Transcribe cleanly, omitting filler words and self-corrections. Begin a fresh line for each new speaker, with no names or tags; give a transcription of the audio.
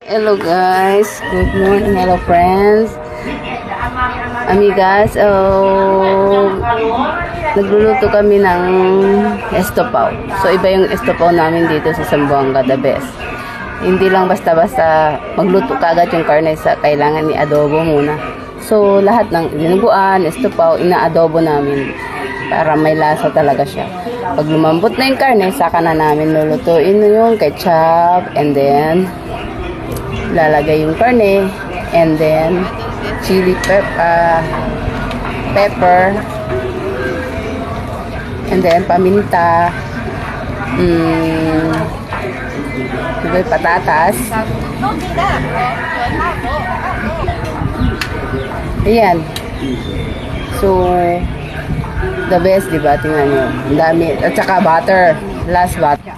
Hello guys, good morning, hello friends, amigas. Nagluluto kami ng estopaw. So iba yung estopaw namin dito sa Zamboanga, the best. Hindi lang basta-basta magluto kagad yung karne, sa kailangan i-adobo muna. So lahat ng dinuguan, estopaw, ina-adobo namin para may lasa talaga siya. Pag lumambot na yung karne, saka na namin lulutuin yung ketchup, and then lalagay yung karne, and then chili pepper, and then paminta, patatas. Ayan. So, the best, diba? Tingnan nyo. Ang dami. At saka butter. Last butter.